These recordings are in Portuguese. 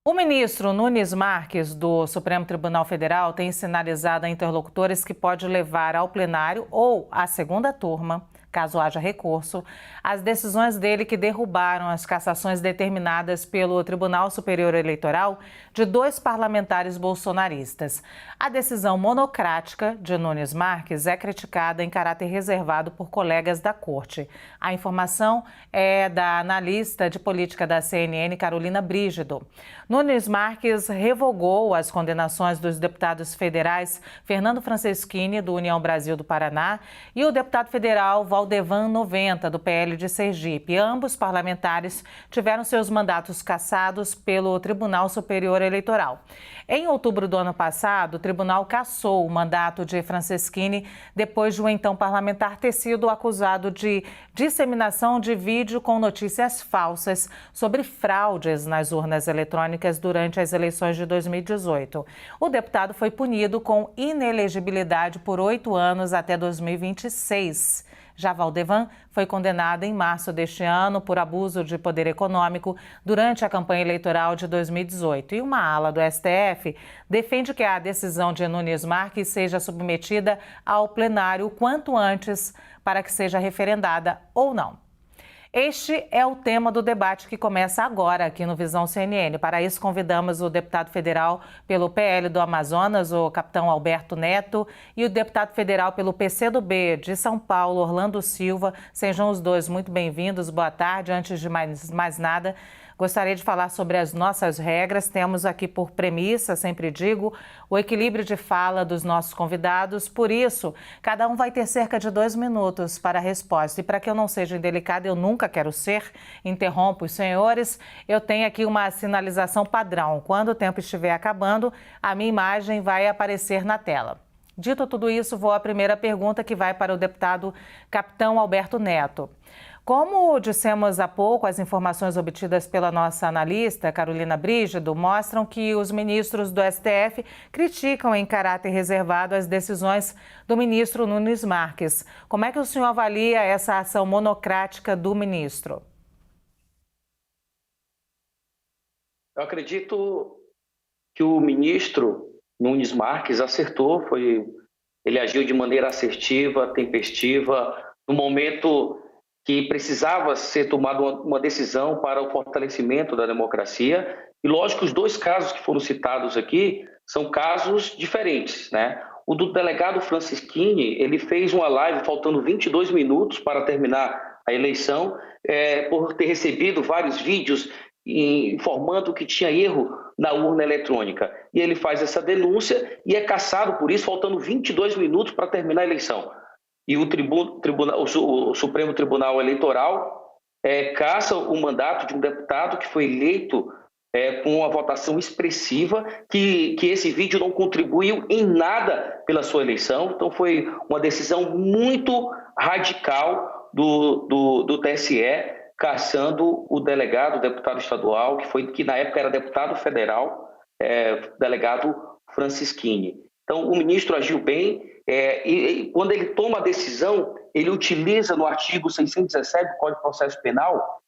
O ministro Nunes Marques, do Supremo Tribunal Federal, tem sinalizado a interlocutores que pode levar ao plenário ou à segunda turma, caso haja recurso, as decisões dele que derrubaram as cassações determinadas pelo Tribunal Superior Eleitoral de 2 parlamentares bolsonaristas. A decisão monocrática de Nunes Marques é criticada em caráter reservado por colegas da Corte. A informação é da analista de política da CNN, Carolina Brígido. Nunes Marques revogou as condenações dos deputados federais Fernando Franceschini, do União Brasil do Paraná, e o deputado federal Valdevan 90, do PL de Sergipe. Ambos parlamentares tiveram seus mandatos cassados pelo Tribunal Superior Eleitoral. Em outubro do ano passado, o tribunal cassou o mandato de Franceschini depois de o então parlamentar ter sido acusado de disseminação de vídeo com notícias falsas sobre fraudes nas urnas eletrônicas durante as eleições de 2018. O deputado foi punido com inelegibilidade por 8 anos até 2026. Já Valdevan foi condenado em março deste ano por abuso de poder econômico durante a campanha eleitoral de 2018. E uma ala do STF defende que a decisão de Nunes Marques seja submetida ao plenário o quanto antes para que seja referendada ou não. Este é o tema do debate que começa agora aqui no Visão CNN. Para isso, convidamos o deputado federal pelo PL do Amazonas, o capitão Alberto Neto, e o deputado federal pelo PCdoB de São Paulo, Orlando Silva. Sejam os dois muito bem-vindos. Boa tarde. Antes de mais nada, gostaria de falar sobre as nossas regras. Temos aqui por premissa, sempre digo, o equilíbrio de fala dos nossos convidados. Por isso, cada um vai ter cerca de 2 minutos para a resposta. E para que eu não seja indelicada, eu nunca quero ser, interrompo os senhores, eu tenho aqui uma sinalização padrão. Quando o tempo estiver acabando, a minha imagem vai aparecer na tela. Dito tudo isso, vou à primeira pergunta, que vai para o deputado capitão Alberto Neto. Como dissemos há pouco, as informações obtidas pela nossa analista, Carolina Brígido, mostram que os ministros do STF criticam em caráter reservado as decisões do ministro Nunes Marques. Como é que o senhor avalia essa ação monocrática do ministro? Eu acredito que o ministro Nunes Marques acertou, ele agiu de maneira assertiva, tempestiva, no momento que precisava ser tomada uma decisão para o fortalecimento da democracia. E, lógico, os 2 casos que foram citados aqui são casos diferentes, né? O do delegado Franceschini, ele fez uma live faltando 22 minutos para terminar a eleição, por ter recebido vários vídeos informando que tinha erro na urna eletrônica. E ele faz essa denúncia e é cassado por isso, faltando 22 minutos para terminar a eleição. E o Supremo Tribunal Eleitoral cassa o mandato de um deputado que foi eleito com uma votação expressiva, que esse vídeo não contribuiu em nada pela sua eleição. Então foi uma decisão muito radical do TSE, cassando o delegado, o deputado estadual, que na época era deputado federal, delegado Franceschini. Então o ministro agiu bem. E quando ele toma a decisão, ele utiliza no artigo 617 do Código de Processo Penal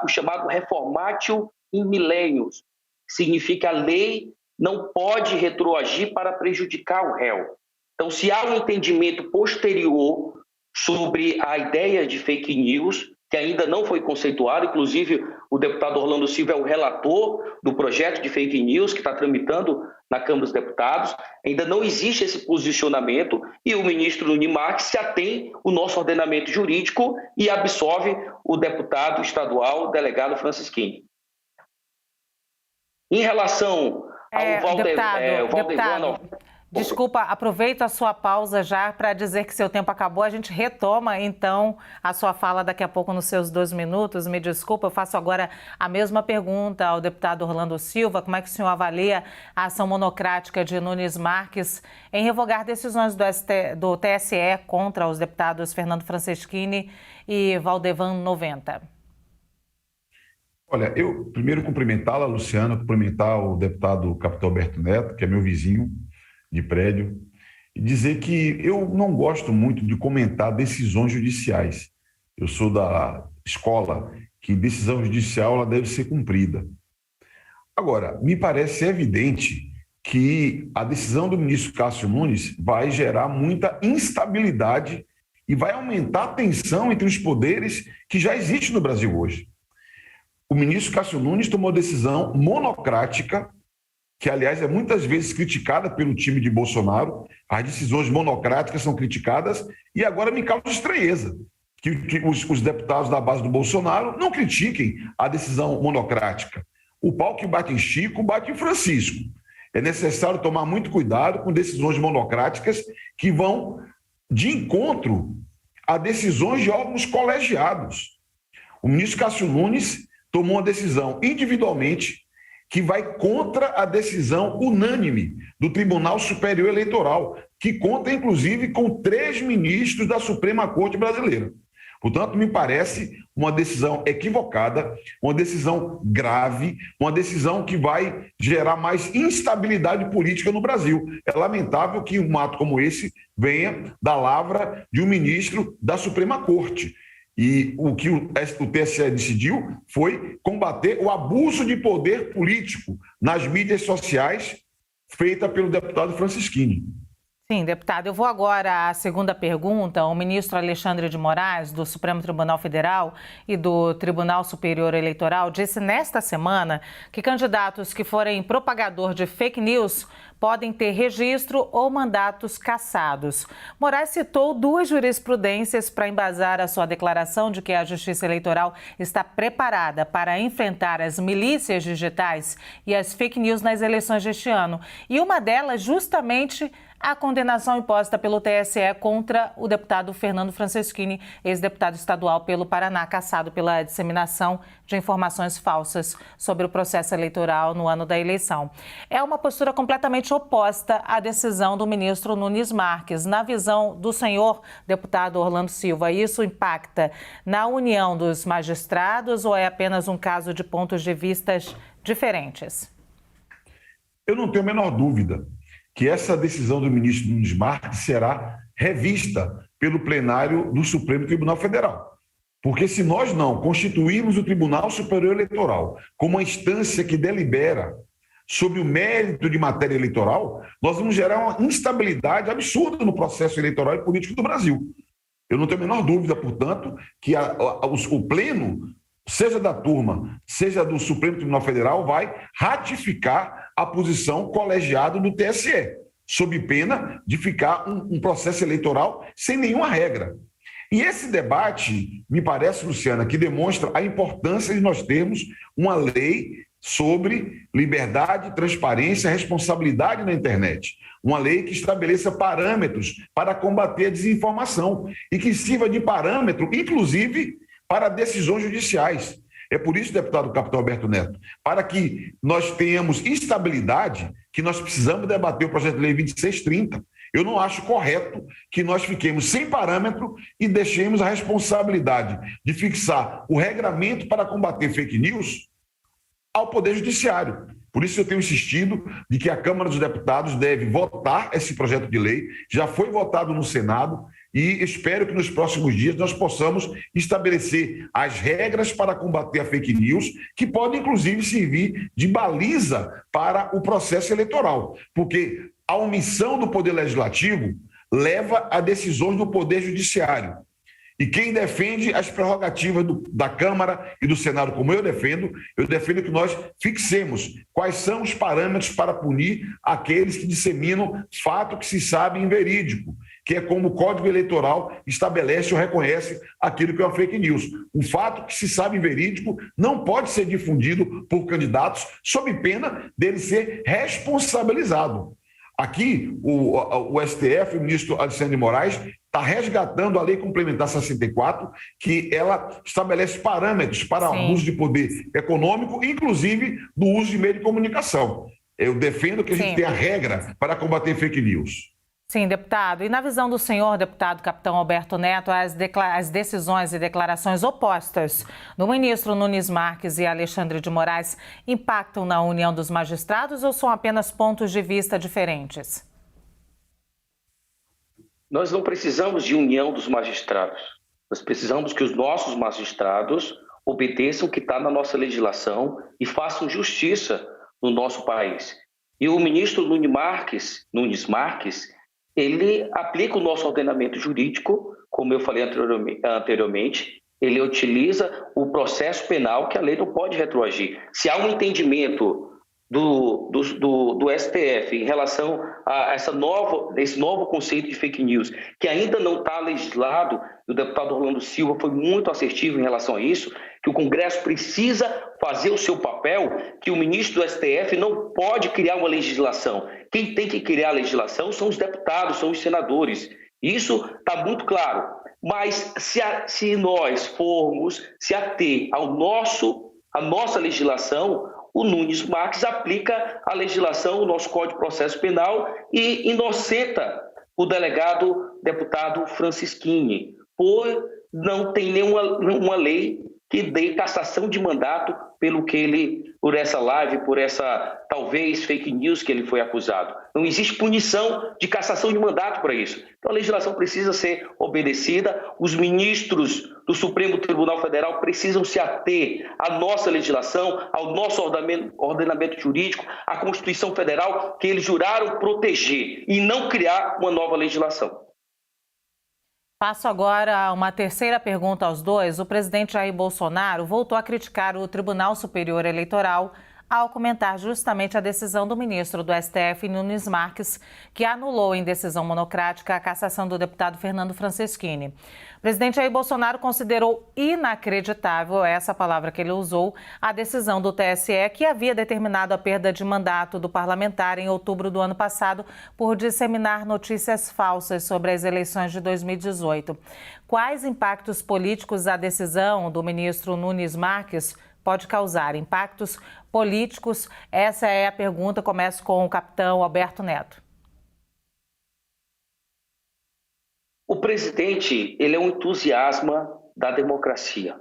o chamado reformatio in millennius, que significa que a lei não pode retroagir para prejudicar o réu. Então, se há um entendimento posterior sobre a ideia de fake news, que ainda não foi conceituado, inclusive o deputado Orlando Silva é o relator do projeto de fake news que está tramitando na Câmara dos Deputados, ainda não existe esse posicionamento e o ministro Nunes Marques se atém ao nosso ordenamento jurídico e absolve o deputado estadual, o delegado Franceschini. Em relação ao deputado, desculpa, aproveito a sua pausa já para dizer que seu tempo acabou. A gente retoma, então, a sua fala daqui a pouco nos seus 2 minutos. Me desculpa, eu faço agora a mesma pergunta ao deputado Orlando Silva. Como é que o senhor avalia a ação monocrática de Nunes Marques em revogar decisões do TSE contra os deputados Fernando Franceschini e Valdevan 90? Olha, eu primeiro cumprimentá-la, Luciana, cumprimentar o deputado capitão Alberto Neto, que é meu vizinho de prédio, e dizer que eu não gosto muito de comentar decisões judiciais. Eu sou da escola que decisão judicial ela deve ser cumprida. Agora, me parece evidente que a decisão do ministro Cássio Nunes vai gerar muita instabilidade e vai aumentar a tensão entre os poderes que já existe no Brasil hoje. O ministro Cássio Nunes tomou decisão monocrática, que, aliás, é muitas vezes criticada pelo time de Bolsonaro. As decisões monocráticas são criticadas e agora me causa estranheza que os deputados da base do Bolsonaro não critiquem a decisão monocrática. O pau que bate em Chico, bate em Francisco. É necessário tomar muito cuidado com decisões monocráticas que vão de encontro a decisões de órgãos colegiados. O ministro Cássio Nunes tomou uma decisão individualmente que vai contra a decisão unânime do Tribunal Superior Eleitoral, que conta, inclusive, com 3 ministros da Suprema Corte Brasileira. Portanto, me parece uma decisão equivocada, uma decisão grave, uma decisão que vai gerar mais instabilidade política no Brasil. É lamentável que um ato como esse venha da lavra de um ministro da Suprema Corte. E o que o TSE decidiu foi combater o abuso de poder político nas mídias sociais feita pelo deputado Francisquini. Sim, deputado. Eu vou agora à segunda pergunta. O ministro Alexandre de Moraes, do Supremo Tribunal Federal e do Tribunal Superior Eleitoral, disse nesta semana que candidatos que forem propagador de fake news podem ter registro ou mandatos cassados. Moraes citou 2 jurisprudências para embasar a sua declaração de que a Justiça Eleitoral está preparada para enfrentar as milícias digitais e as fake news nas eleições deste ano. E uma delas, justamente, a condenação imposta pelo TSE contra o deputado Fernando Francisquini, ex-deputado estadual pelo Paraná, cassado pela disseminação de informações falsas sobre o processo eleitoral no ano da eleição. É uma postura completamente oposta à decisão do ministro Nunes Marques. Na visão do senhor deputado Orlando Silva, isso impacta na união dos magistrados ou é apenas um caso de pontos de vistas diferentes? Eu não tenho a menor dúvida que essa decisão do ministro Nunes Marques será revista pelo plenário do Supremo Tribunal Federal. Porque se nós não constituirmos o Tribunal Superior Eleitoral como uma instância que delibera sobre o mérito de matéria eleitoral, nós vamos gerar uma instabilidade absurda no processo eleitoral e político do Brasil. Eu não tenho a menor dúvida, portanto, que o pleno, seja da turma, seja do Supremo Tribunal Federal, vai ratificar a posição colegiada do TSE, sob pena de ficar um processo eleitoral sem nenhuma regra. E esse debate, me parece, Luciana, que demonstra a importância de nós termos uma lei sobre liberdade, transparência e responsabilidade na internet. Uma lei que estabeleça parâmetros para combater a desinformação e que sirva de parâmetro, inclusive, para decisões judiciais. É por isso, deputado Capitão Alberto Neto, para que nós tenhamos estabilidade, que nós precisamos debater o projeto de lei 2630. Eu não acho correto que nós fiquemos sem parâmetro e deixemos a responsabilidade de fixar o regramento para combater fake news ao Poder Judiciário. Por isso eu tenho insistido de que a Câmara dos Deputados deve votar esse projeto de lei, já foi votado no Senado, e espero que nos próximos dias nós possamos estabelecer as regras para combater a fake news, que podem, inclusive, servir de baliza para o processo eleitoral, porque a omissão do Poder Legislativo leva a decisões do Poder Judiciário. E quem defende as prerrogativas da Câmara e do Senado, como eu defendo que nós fixemos quais são os parâmetros para punir aqueles que disseminam fato que se sabe inverídico, que é como o Código Eleitoral estabelece ou reconhece aquilo que é uma fake news. O fato que se sabe inverídico não pode ser difundido por candidatos sob pena dele ser responsabilizado. Aqui, o STF, o ministro Alexandre de Moraes, está resgatando a Lei Complementar 64, que ela estabelece parâmetros para o uso de poder econômico, inclusive do uso de meio de comunicação. Eu defendo que a gente tenha regra para combater fake news. Sim, deputado. E na visão do senhor, deputado Capitão Alberto Neto, as decisões e declarações opostas do ministro Nunes Marques e Alexandre de Moraes impactam na união dos magistrados ou são apenas pontos de vista diferentes? Nós não precisamos de união dos magistrados. Nós precisamos que os nossos magistrados obedeçam o que está na nossa legislação e façam justiça no nosso país. E o ministro Nunes Marques, ele aplica o nosso ordenamento jurídico, como eu falei anteriormente, ele utiliza o processo penal, que a lei não pode retroagir. Se há um entendimento do STF em relação a esse novo conceito de fake news, que ainda não está legislado, o deputado Orlando Silva foi muito assertivo em relação a isso, que o Congresso precisa fazer o seu papel, que o ministro do STF não pode criar uma legislação. Quem tem que criar a legislação são os deputados, são os senadores. Isso está muito claro. Mas se nós formos se ater à nossa legislação, o Nunes Marques aplica a legislação, o nosso Código de Processo Penal, e inocenta o delegado deputado Francisquini, por não ter nenhuma lei que dê cassação de mandato por essa live, por essa talvez fake news que ele foi acusado. Não existe punição de cassação de mandato para isso. Então a legislação precisa ser obedecida, os ministros do Supremo Tribunal Federal precisam se ater à nossa legislação, ao nosso ordenamento jurídico, à Constituição Federal, que eles juraram proteger e não criar uma nova legislação. Passo agora a uma terceira pergunta aos dois. O presidente Jair Bolsonaro voltou a criticar o Tribunal Superior Eleitoral ao comentar justamente a decisão do ministro do STF, Nunes Marques, que anulou em decisão monocrática a cassação do deputado Fernando Francisquini. O presidente Jair Bolsonaro considerou inacreditável, essa palavra que ele usou, a decisão do TSE, que havia determinado a perda de mandato do parlamentar em outubro do ano passado por disseminar notícias falsas sobre as eleições de 2018. Quais impactos políticos a decisão do ministro Nunes Marques pode causar? Impactos políticos? Essa é a pergunta. Começo com o capitão Alberto Neto. O presidente, ele é um entusiasta da democracia.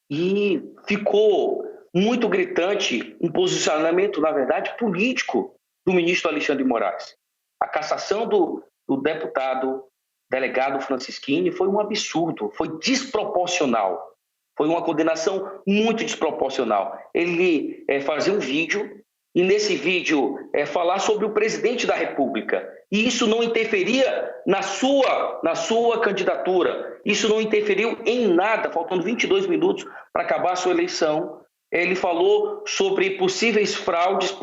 E ficou muito gritante um posicionamento, na verdade, político do ministro Alexandre de Moraes. A cassação do deputado delegado Francisquini foi um absurdo, foi desproporcional. Foi uma condenação muito desproporcional. Ele fazia um vídeo e nesse vídeo falar sobre o presidente da República. E isso não interferia na sua candidatura. Isso não interferiu em nada, faltando 22 minutos para acabar a sua eleição. Ele falou sobre possíveis fraudes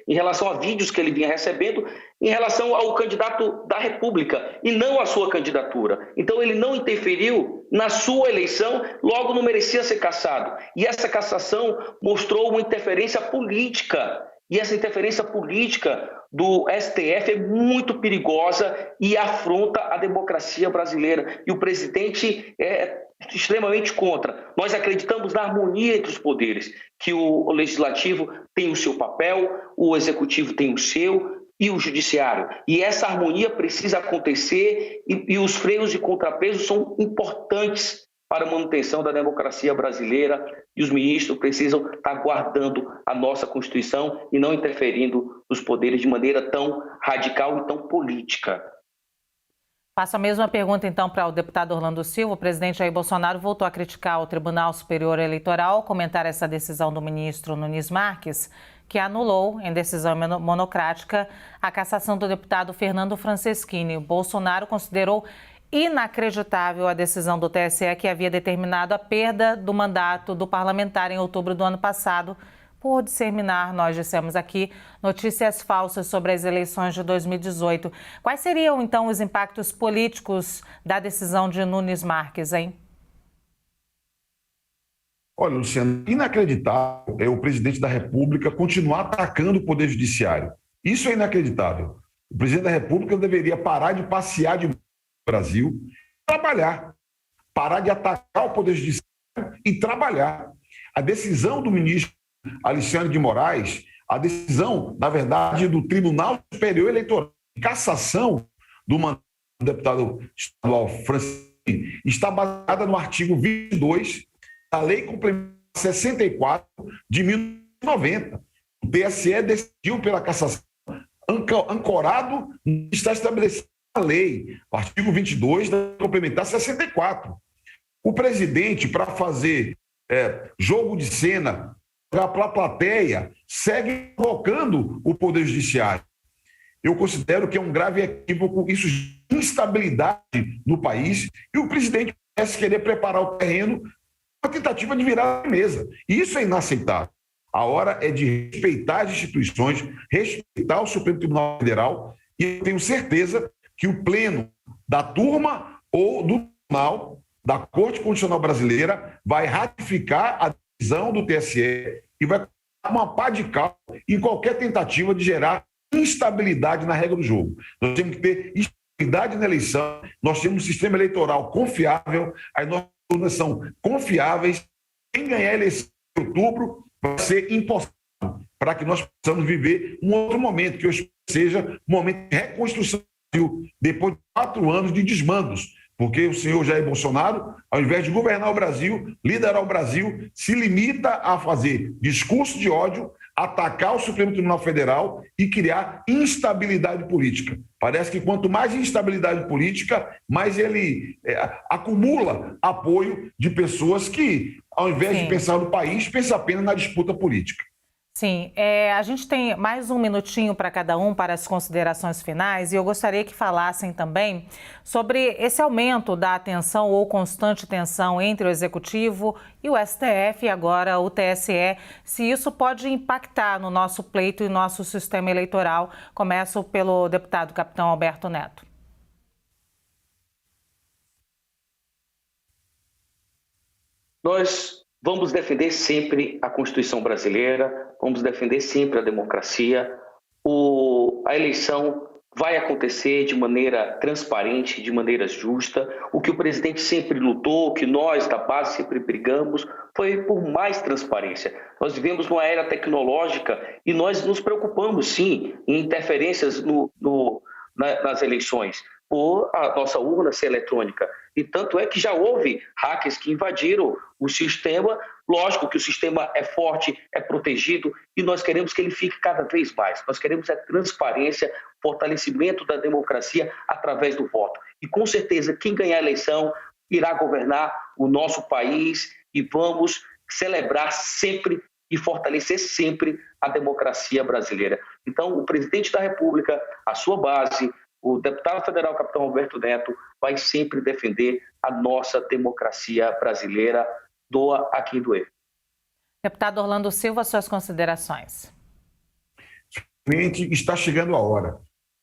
em relação a vídeos que ele vinha recebendo, em relação ao candidato da República e não à sua candidatura. Então ele não interferiu na sua eleição, logo não merecia ser cassado. E essa cassação mostrou uma interferência política. E essa interferência política do STF é muito perigosa e afronta a democracia brasileira. E o presidente é extremamente contra. Nós acreditamos na harmonia entre os poderes, que o legislativo tem o seu papel, o executivo tem o seu e o judiciário. E essa harmonia precisa acontecer e os freios de contrapeso são importantes para a manutenção da democracia brasileira e os ministros precisam estar guardando a nossa Constituição e não interferindo nos poderes de maneira tão radical e tão política. Faço a mesma pergunta, então, para o deputado Orlando Silva. O presidente Jair Bolsonaro voltou a criticar o Tribunal Superior Eleitoral ao comentar essa decisão do ministro Nunes Marques, que anulou, em decisão monocrática, a cassação do deputado Fernando Francisquini. O Bolsonaro considerou inacreditável a decisão do TSE, que havia determinado a perda do mandato do parlamentar em outubro do ano passado, por disseminar, nós dissemos aqui, notícias falsas sobre as eleições de 2018. Quais seriam, então, os impactos políticos da decisão de Nunes Marques, hein? Olha, Luciano, inacreditável é o presidente da República continuar atacando o Poder Judiciário. Isso é inacreditável. O presidente da República deveria parar de passear no Brasil e trabalhar. Parar de atacar o Poder Judiciário e trabalhar. A decisão do ministro Alexandre de Moraes, a decisão, na verdade, do Tribunal Superior Eleitoral, cassação do mandato do deputado estadual Francisquini, está baseada no artigo 22 da Lei Complementar 64 de 1990. O TSE decidiu pela cassação ancorado está estabelecido na lei, o artigo 22 da Lei Complementar 64. O presidente, para fazer jogo de cena para a plateia, segue provocando o Poder Judiciário. Eu considero que é um grave equívoco, isso gera instabilidade no país, e o presidente parece querer preparar o terreno para a tentativa de virar a mesa. E isso é inaceitável. A hora é de respeitar as instituições, respeitar o Supremo Tribunal Federal, e eu tenho certeza que o pleno da turma ou do tribunal da Corte Constitucional Brasileira vai ratificar a decisão do TSE e vai colocar uma pá de cal em qualquer tentativa de gerar instabilidade na regra do jogo. Nós temos que ter estabilidade na eleição, nós temos um sistema eleitoral confiável, as nossas urnas são confiáveis. Quem ganhar a eleição em outubro vai ser impossível para que nós possamos viver um outro momento, que eu espero que seja um momento de reconstrução do Brasil, depois de 4 anos de desmandos, porque o senhor Jair Bolsonaro, ao invés de governar o Brasil, liderar o Brasil, se limita a fazer discurso de ódio, atacar o Supremo Tribunal Federal e criar instabilidade política. Parece que quanto mais instabilidade política, mais ele acumula apoio de pessoas que, ao invés de pensar no país, pensam apenas na disputa política. Sim, a gente tem mais um minutinho para cada um para as considerações finais, e eu gostaria que falassem também sobre esse aumento da tensão ou constante tensão entre o Executivo e o STF e agora o TSE, se isso pode impactar no nosso pleito e nosso sistema eleitoral. Começo pelo deputado capitão Alberto Neto. Nós vamos defender sempre a Constituição brasileira, vamos defender sempre a democracia. A eleição vai acontecer de maneira transparente, de maneira justa. O que o presidente sempre lutou, o que nós da base sempre brigamos, foi por mais transparência. Nós vivemos numa era tecnológica e nós nos preocupamos, sim, em interferências nas eleições, por a nossa urna ser eletrônica. E tanto é que já houve hackers que invadiram o sistema. Lógico que o sistema é forte, é protegido, e nós queremos que ele fique cada vez mais. Nós queremos a transparência, fortalecimento da democracia através do voto. E com certeza quem ganhar a eleição irá governar o nosso país, e vamos celebrar sempre e fortalecer sempre a democracia brasileira. Então, o presidente da República, a sua base, o deputado federal capitão Alberto Neto, vai sempre defender a nossa democracia brasileira, doa a quem doer. Deputado Orlando Silva, suas considerações. Está chegando a hora.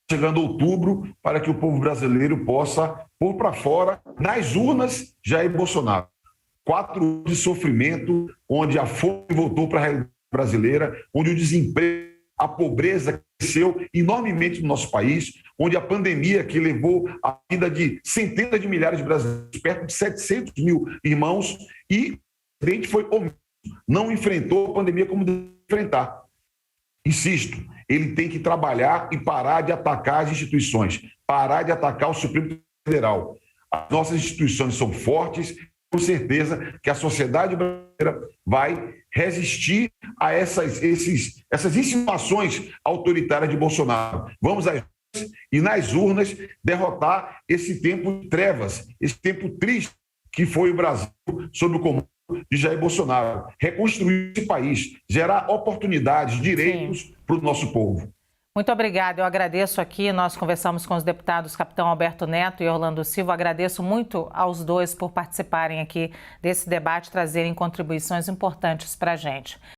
Chegando outubro, para que o povo brasileiro possa pôr para fora, nas urnas, Jair Bolsonaro. 4 anos de sofrimento, onde a fome voltou para a realidade brasileira, onde o desemprego, a pobreza cresceu enormemente no nosso país, onde a pandemia que levou a vida de centenas de milhares de brasileiros, perto de 700 mil irmãos, e o presidente foi omisso, não enfrentou a pandemia como deve enfrentar. Insisto, ele tem que trabalhar e parar de atacar as instituições, parar de atacar o Supremo Tribunal Federal. As nossas instituições são fortes, com certeza que a sociedade brasileira vai resistir a essas insinuações autoritárias de Bolsonaro. Vamos às urnas e nas urnas derrotar esse tempo de trevas, esse tempo triste que foi o Brasil sob o comando de Jair Bolsonaro. Reconstruir esse país, gerar oportunidades, direitos para o nosso povo. Muito obrigada, eu agradeço aqui, nós conversamos com os deputados capitão Alberto Neto e Orlando Silva, agradeço muito aos dois por participarem aqui desse debate, trazerem contribuições importantes para a gente.